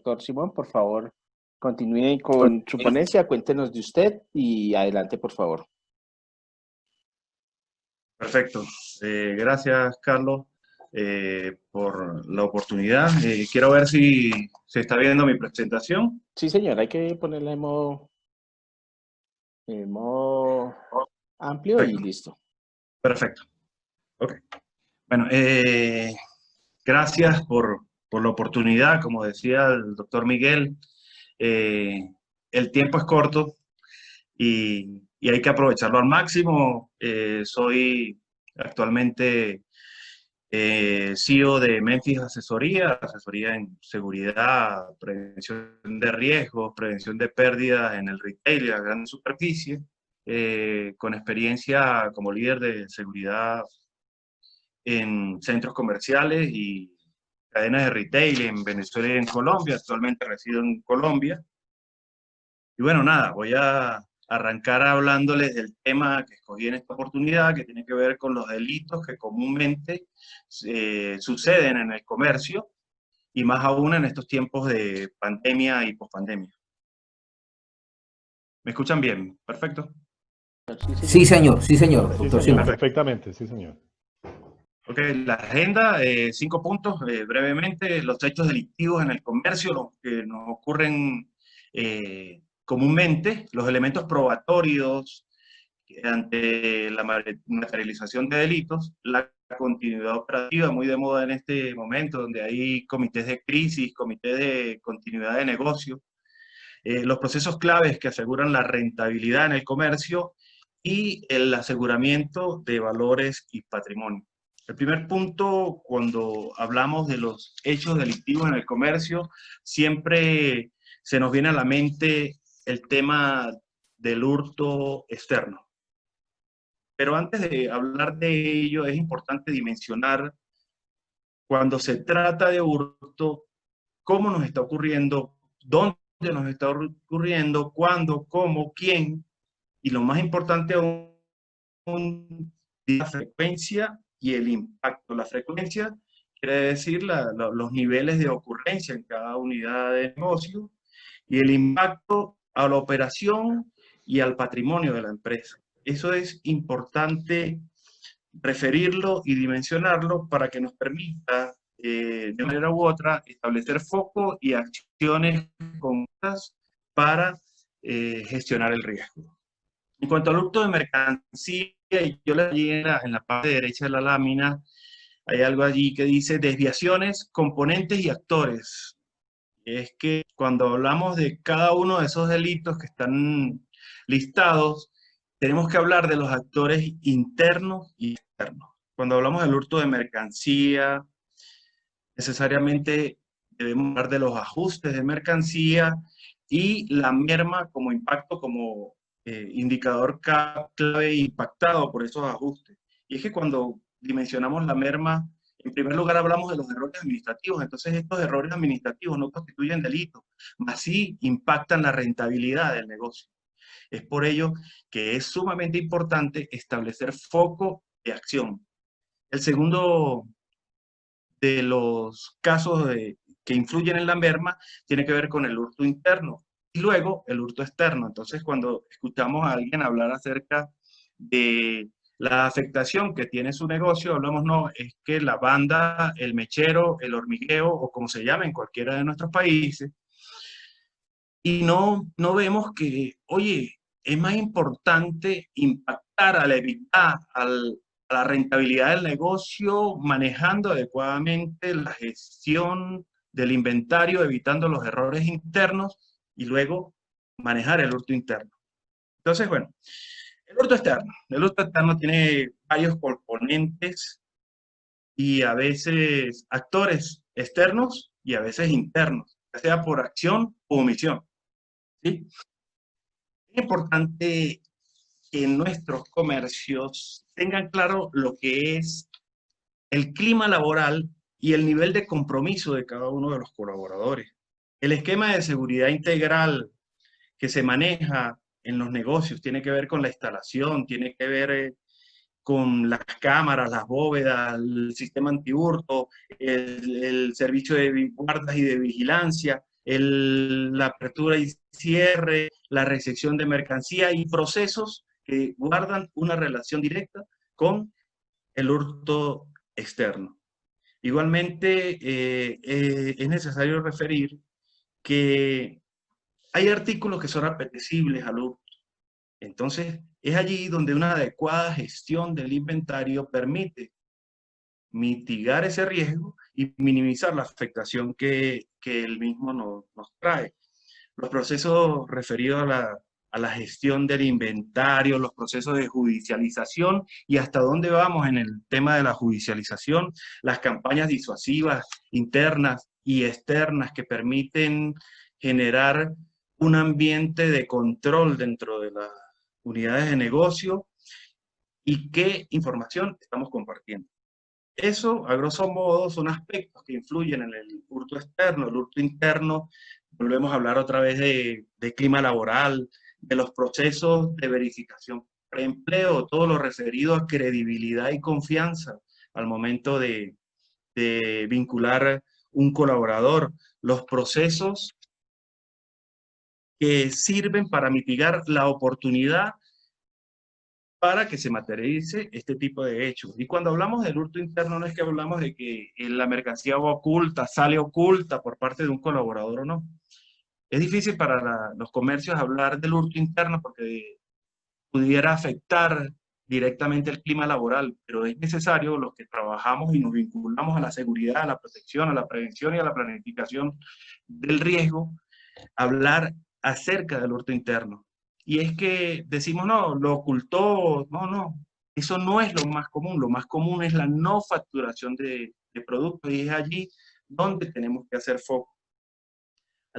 doctor Simón, por favor, continúe con su ponencia, cuéntenos de usted y adelante, por favor. Perfecto. Gracias, Carlos, por la oportunidad. Quiero ver si se está viendo mi presentación. Sí, señor, hay que ponerla en modo amplio y listo. Perfecto. Ok. Bueno, gracias por la oportunidad. Como decía el doctor Miguel, el tiempo es corto y hay que aprovecharlo al máximo. Soy actualmente CEO de Memphis Asesoría en seguridad, prevención de riesgos, prevención de pérdidas en el retail y la gran superficie, con experiencia como líder de seguridad en centros comerciales y cadenas de retail en Venezuela y en Colombia. Actualmente resido en Colombia. Y bueno, nada, voy a arrancar hablándoles del tema que escogí en esta oportunidad, que tiene que ver con los delitos que comúnmente suceden en el comercio, y más aún en estos tiempos de pandemia y pospandemia. ¿Me escuchan bien? Perfecto. Sí, señor, doctor Sí, señor, Simón. perfectamente, sí, señor. Ok, la agenda, 5 puntos, brevemente, los hechos delictivos en el comercio, los que nos ocurren comúnmente, los elementos probatorios ante la materialización de delitos, la continuidad operativa, muy de moda en este momento, donde hay comités de crisis, comités de continuidad de negocio, los procesos claves que aseguran la rentabilidad en el comercio y el aseguramiento de valores y patrimonio. El primer punto, cuando hablamos de los hechos delictivos en el comercio, siempre se nos viene a la mente el tema del hurto externo. Pero antes de hablar de ello, es importante dimensionar, cuando se trata de hurto, cómo nos está ocurriendo, dónde nos está ocurriendo, cuándo, cómo, quién, y lo más importante aún, la frecuencia y el impacto. La frecuencia quiere decir los niveles de ocurrencia en cada unidad de negocio, y el impacto a la operación y al patrimonio de la empresa. Eso es importante referirlo y dimensionarlo para que nos permita, de manera u otra, establecer foco y acciones concretas para gestionar el riesgo. En cuanto al hurto de mercancía, yo le di en la parte derecha de la lámina, hay algo allí que dice desviaciones, componentes y actores. Es que cuando hablamos de cada uno de esos delitos que están listados, tenemos que hablar de los actores internos y externos. Cuando hablamos del hurto de mercancía, necesariamente debemos hablar de los ajustes de mercancía y la merma como impacto, como indicador clave impactado por esos ajustes. Y es que cuando dimensionamos la merma, en primer lugar hablamos de los errores administrativos. Entonces estos errores administrativos no constituyen delitos, mas sí impactan la rentabilidad del negocio. Es por ello que es sumamente importante establecer foco de acción. El segundo de los casos que influyen en la merma tiene que ver con el hurto interno y luego el hurto externo. Entonces, cuando escuchamos a alguien hablar acerca de la afectación que tiene su negocio, hablamos, no, es que la banda, el mechero, el hormigueo, o como se llama en cualquiera de nuestros países, y no vemos que, oye, es más importante impactar al evitar, a la rentabilidad del negocio, manejando adecuadamente la gestión del inventario, evitando los errores internos y luego manejar el hurto interno. Entonces, bueno, el hurto externo. El hurto externo tiene varios componentes y a veces actores externos y a veces internos, ya sea por acción o omisión. ¿Sí? Es importante que nuestros comercios tengan claro lo que es el clima laboral y el nivel de compromiso de cada uno de los colaboradores. El esquema de seguridad integral que se maneja en los negocios tiene que ver con la instalación, tiene que ver con las cámaras, las bóvedas, el sistema antihurto, el servicio de guardas y de vigilancia, la apertura y cierre, la recepción de mercancía y procesos que guardan una relación directa con el hurto externo. Igualmente, es necesario referir que hay artículos que son apetecibles al hurto. Entonces, es allí donde una adecuada gestión del inventario permite mitigar ese riesgo y minimizar la afectación que el mismo nos trae. Los procesos referidos a la gestión del inventario, los procesos de judicialización y hasta dónde vamos en el tema de la judicialización, las campañas disuasivas internas y externas que permiten generar un ambiente de control dentro de las unidades de negocio y qué información estamos compartiendo. Eso, a grosso modo, son aspectos que influyen en el hurto externo. El hurto interno, volvemos a hablar otra vez de clima laboral, de los procesos de verificación preempleo, todo lo referido a credibilidad y confianza al momento de vincular un colaborador, los procesos que sirven para mitigar la oportunidad para que se materialice este tipo de hechos. Y cuando hablamos del hurto interno, no es que hablamos de que la mercancía va oculta, sale oculta por parte de un colaborador o no. Es difícil para los comercios hablar del hurto interno porque pudiera afectar directamente el clima laboral, pero es necesario los que trabajamos y nos vinculamos a la seguridad, a la protección, a la prevención y a la planificación del riesgo, hablar acerca del hurto interno. Y es que decimos, no, lo ocultó, no, eso no es lo más común es la no facturación de productos y es allí donde tenemos que hacer foco.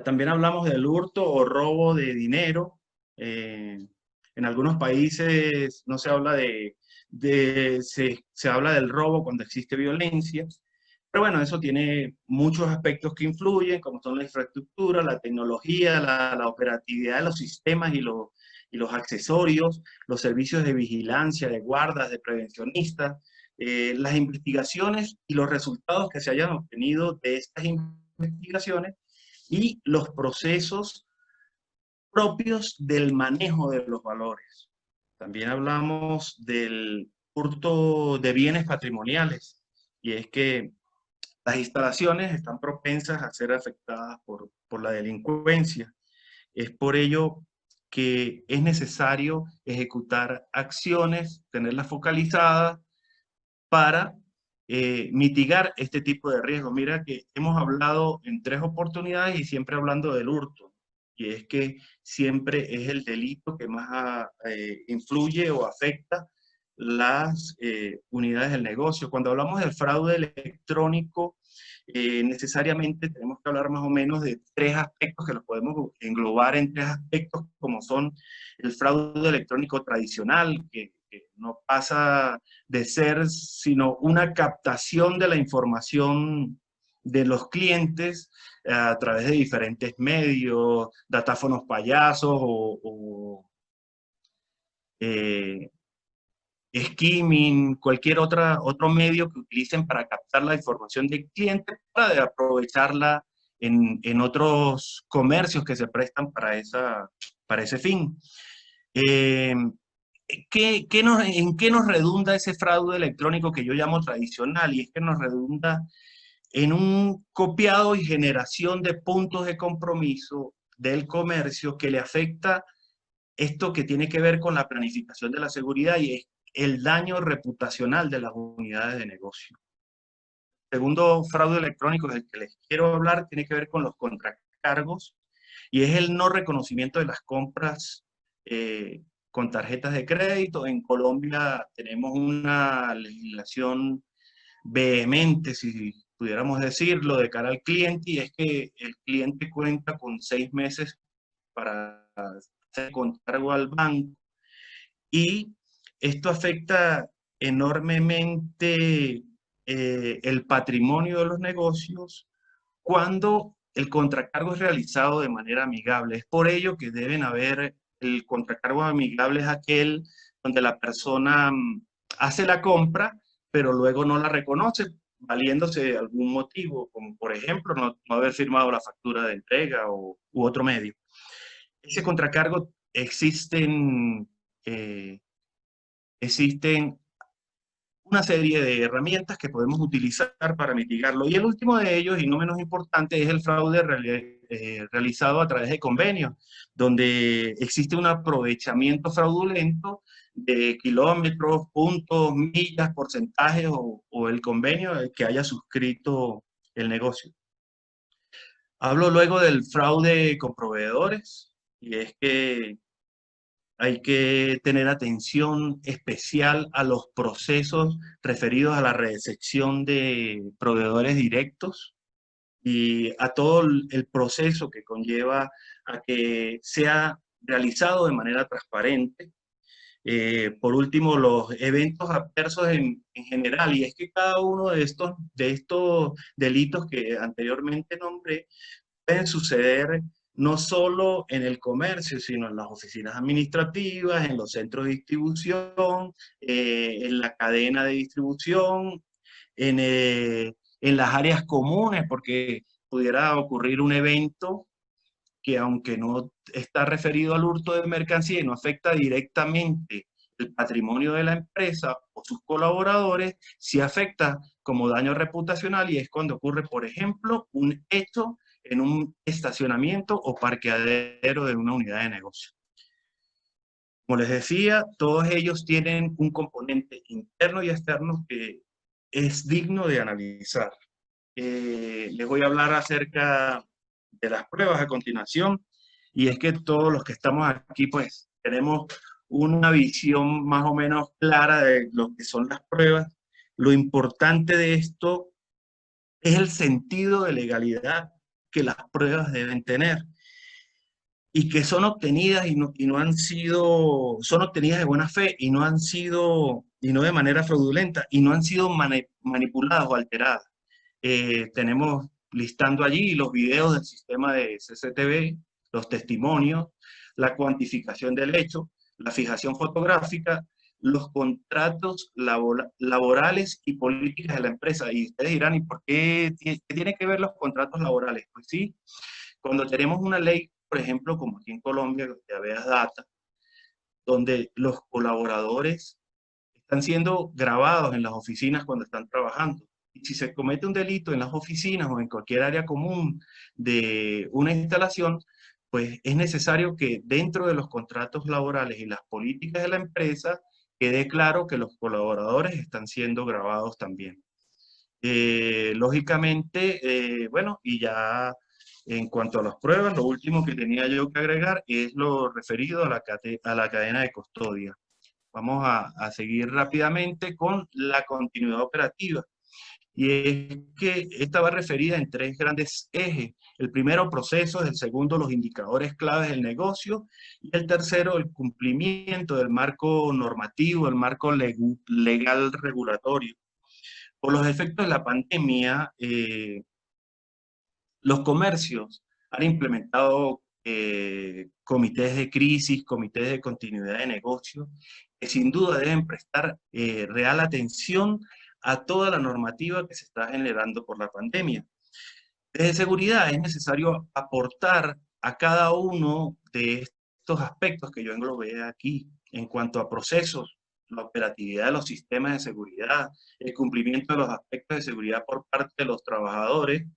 También hablamos del hurto o robo de dinero. En algunos países no se habla se habla del robo cuando existe violencia. Pero bueno, eso tiene muchos aspectos que influyen, como son la infraestructura, la tecnología, la operatividad de los sistemas y los accesorios, los servicios de vigilancia, de guardas, de prevencionistas, las investigaciones y los resultados que se hayan obtenido de estas investigaciones y los procesos propios del manejo de los valores. También hablamos del hurto de bienes patrimoniales, y es que las instalaciones están propensas a ser afectadas por la delincuencia. Es por ello que es necesario ejecutar acciones, tenerlas focalizadas para mitigar este tipo de riesgos. Mira que hemos hablado en 3 oportunidades y siempre hablando del hurto. Y es que siempre es el delito que más influye o afecta las unidades del negocio. Cuando hablamos del fraude electrónico, necesariamente tenemos que hablar más o menos de 3 aspectos que los podemos englobar en 3 aspectos, como son el fraude electrónico tradicional, que no pasa de ser sino una captación de la información de los clientes a través de diferentes medios, datáfonos payasos o skimming, cualquier otro medio que utilicen para captar la información del cliente para aprovecharla en otros comercios que se prestan para ese fin. ¿En qué nos redunda ese fraude electrónico que yo llamo tradicional? Y es que nos redunda en un copiado y generación de puntos de compromiso del comercio que le afecta esto que tiene que ver con la planificación de la seguridad y es el daño reputacional de las unidades de negocio. El segundo fraude electrónico del que les quiero hablar tiene que ver con los contracargos y es el no reconocimiento de las compras con tarjetas de crédito. En Colombia tenemos una legislación vehemente, si pudiéramos decirlo, de cara al cliente, y es que el cliente cuenta con 6 meses para hacer contracargo al banco, y esto afecta enormemente el patrimonio de los negocios cuando el contracargo es realizado de manera amigable. Es por ello que deben haber, el contracargo amigable es aquel donde la persona hace la compra, pero luego no la reconoce valiéndose de algún motivo, como por ejemplo no haber firmado la factura de entrega u otro medio. Ese contracargo existen una serie de herramientas que podemos utilizar para mitigarlo. Y el último de ellos, y no menos importante, es el fraude realizado a través de convenios, donde existe un aprovechamiento fraudulento de kilómetros, puntos, millas, porcentajes o el convenio que haya suscrito el negocio. Hablo luego del fraude con proveedores, y es que hay que tener atención especial a los procesos referidos a la recepción de proveedores directos y a todo el proceso que conlleva a que sea realizado de manera transparente. Por último, los eventos adversos en general, y es que cada uno de estos delitos que anteriormente nombré pueden suceder no solo en el comercio, sino en las oficinas administrativas, en los centros de distribución, en la cadena de distribución, en las áreas comunes, porque pudiera ocurrir un evento que, aunque no está referido al hurto de mercancía y no afecta directamente el patrimonio de la empresa o sus colaboradores, sí afecta como daño reputacional, y es cuando ocurre, por ejemplo, un hecho en un estacionamiento o parqueadero de una unidad de negocio. Como les decía, todos ellos tienen un componente interno y externo que es digno de analizar. Les voy a hablar acerca de las pruebas a continuación, y es que todos los que estamos aquí pues tenemos una visión más o menos clara de lo que son las pruebas. Lo importante de esto es el sentido de legalidad que las pruebas deben tener, y que son obtenidas son obtenidas de buena fe y no de manera fraudulenta, y no han sido manipuladas o alteradas. Tenemos listando allí los videos del sistema de CCTV, los testimonios, la cuantificación del hecho, la fijación fotográfica, los contratos laborales y políticas de la empresa. Y ustedes dirán, ¿y por qué tiene que ver los contratos laborales? Pues sí, cuando tenemos una ley, por ejemplo, como aquí en Colombia, de habeas data, donde los colaboradores están siendo grabados en las oficinas cuando están trabajando. Y si se comete un delito en las oficinas o en cualquier área común de una instalación, pues es necesario que dentro de los contratos laborales y las políticas de la empresa quede claro que los colaboradores están siendo grabados también. Lógicamente, bueno, y ya en cuanto a las pruebas, lo último que tenía yo que agregar es lo referido a la cadena de custodia. Vamos a seguir rápidamente con la continuidad operativa. Y es que esta va referida en tres grandes ejes. El primero, procesos; el segundo, los indicadores claves del negocio; y el tercero, el cumplimiento del marco normativo, el marco legal regulatorio. Por los efectos de la pandemia, los comercios han implementado comités de crisis, comités de continuidad de negocio, que sin duda deben prestar real atención a toda la normativa que se está generando por la pandemia. Desde seguridad es necesario aportar a cada uno de estos aspectos que yo englobé aquí, en cuanto a procesos, la operatividad de los sistemas de seguridad, el cumplimiento de los aspectos de seguridad por parte de los trabajadores,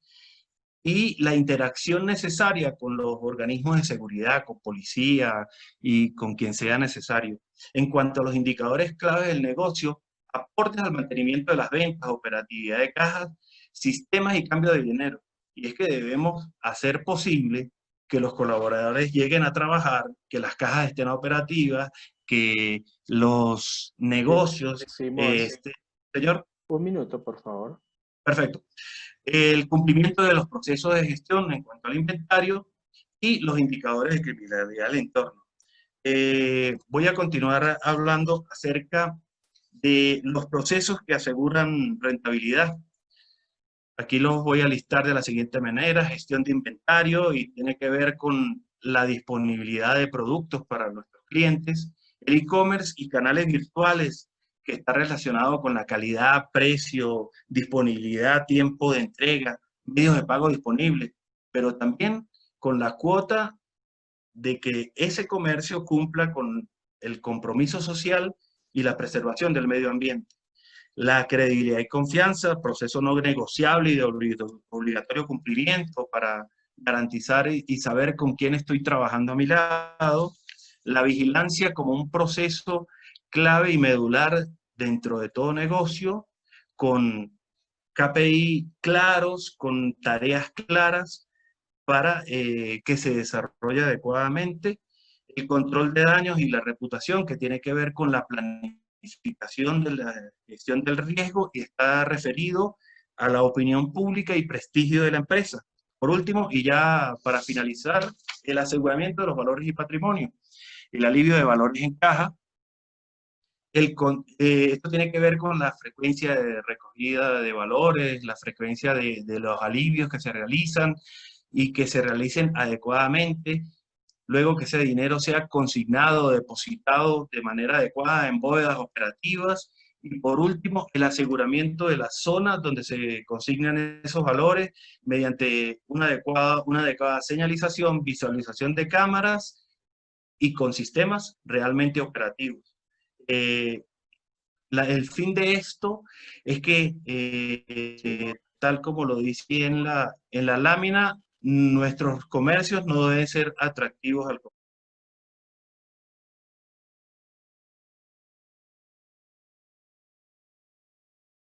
y la interacción necesaria con los organismos de seguridad, con policía y con quien sea necesario. En cuanto a los indicadores clave del negocio, aportes al mantenimiento de las ventas, operatividad de cajas, sistemas y cambio de dinero. Y es que debemos hacer posible que los colaboradores lleguen a trabajar, que las cajas estén operativas, que los negocios... señor. Un minuto, por favor. Perfecto. El cumplimiento de los procesos de gestión en cuanto al inventario y los indicadores de criminalidad del entorno. Voy a continuar hablando acerca de los procesos que aseguran rentabilidad. Aquí los voy a listar de la siguiente manera: gestión de inventario, y tiene que ver con la disponibilidad de productos para nuestros clientes; el e-commerce y canales virtuales, que está relacionado con la calidad, precio, disponibilidad, tiempo de entrega, medios de pago disponibles, pero también con la cuota de que ese comercio cumpla con el compromiso social y la preservación del medio ambiente. La credibilidad y confianza, proceso no negociable y de obligatorio cumplimiento para garantizar y saber con quién estoy trabajando a mi lado. La vigilancia como un proceso clave y medular dentro de todo negocio, con KPI claros, con tareas claras para que se desarrolle adecuadamente. El control de daños y la reputación, que tiene que ver con la planificación de la gestión del riesgo y está referido a la opinión pública y prestigio de la empresa. Por último, y ya para finalizar, el aseguramiento de los valores y patrimonio, el alivio de valores en caja. Esto tiene que ver con la frecuencia de recogida de valores, la frecuencia de los alivios que se realizan y que se realicen adecuadamente, luego que ese dinero sea consignado, depositado de manera adecuada en bóvedas operativas, y por último, el aseguramiento de las zonas donde se consignan esos valores mediante una adecuada señalización, visualización de cámaras y con sistemas realmente operativos. El fin de esto es que, tal como lo dice en la lámina, nuestros comercios no deben ser atractivos al